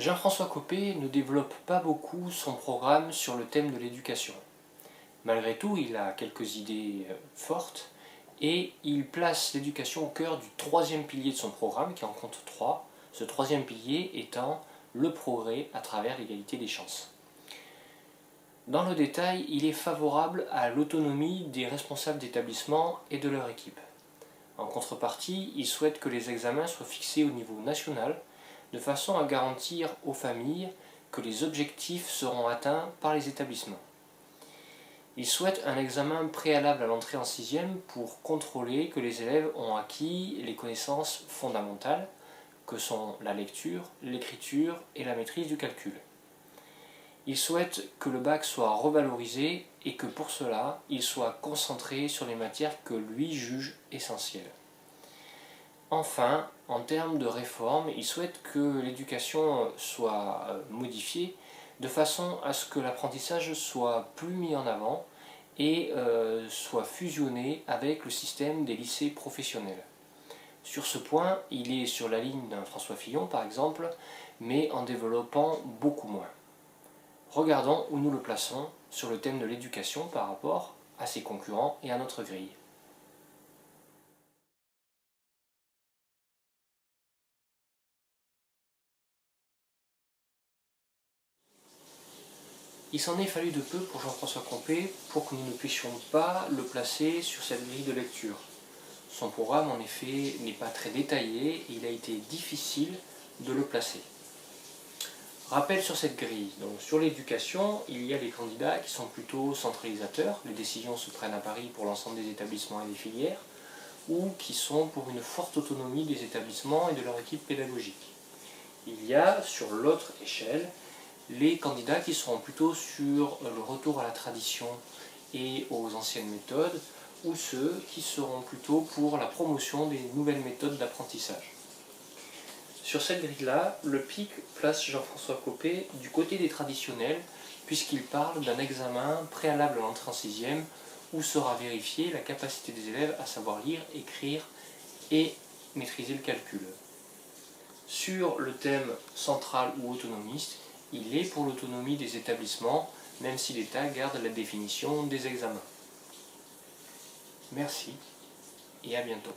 Jean-François Copé ne développe pas beaucoup son programme sur le thème de l'éducation. Malgré tout, il a quelques idées fortes et il place l'éducation au cœur du troisième pilier de son programme, qui en compte trois, ce troisième pilier étant le progrès à travers l'égalité des chances. Dans le détail, il est favorable à l'autonomie des responsables d'établissement et de leur équipe. En contrepartie, il souhaite que les examens soient fixés au niveau national, de façon à garantir aux familles que les objectifs seront atteints par les établissements. Il souhaite un examen préalable à l'entrée en 6e pour contrôler que les élèves ont acquis les connaissances fondamentales, que sont la lecture, l'écriture et la maîtrise du calcul. Il souhaite que le bac soit revalorisé et que pour cela, il soit concentré sur les matières que lui juge essentielles. Enfin, en termes de réforme, il souhaite que l'éducation soit modifiée de façon à ce que l'apprentissage soit plus mis en avant et soit fusionné avec le système des lycées professionnels. Sur ce point, il est sur la ligne d'un François Fillon par exemple, mais en développant beaucoup moins. Regardons où nous le plaçons sur le thème de l'éducation par rapport à ses concurrents et à notre grille. Il s'en est fallu de peu pour Jean-François Copé pour que nous ne puissions pas le placer sur cette grille de lecture. Son programme, en effet, n'est pas très détaillé et il a été difficile de le placer. Rappel sur cette grille. Donc, sur l'éducation, il y a des candidats qui sont plutôt centralisateurs, les décisions se prennent à Paris pour l'ensemble des établissements et des filières, ou qui sont pour une forte autonomie des établissements et de leur équipe pédagogique. Il y a, sur l'autre échelle, les candidats qui seront plutôt sur le retour à la tradition et aux anciennes méthodes, ou ceux qui seront plutôt pour la promotion des nouvelles méthodes d'apprentissage. Sur cette grille-là, le PIC place Jean-François Copé du côté des traditionnels, puisqu'il parle d'un examen préalable à l'entrée en 6e, où sera vérifiée la capacité des élèves à savoir lire, écrire et maîtriser le calcul. Sur le thème central ou autonomiste, il est pour l'autonomie des établissements, même si l'État garde la définition des examens. Merci et à bientôt.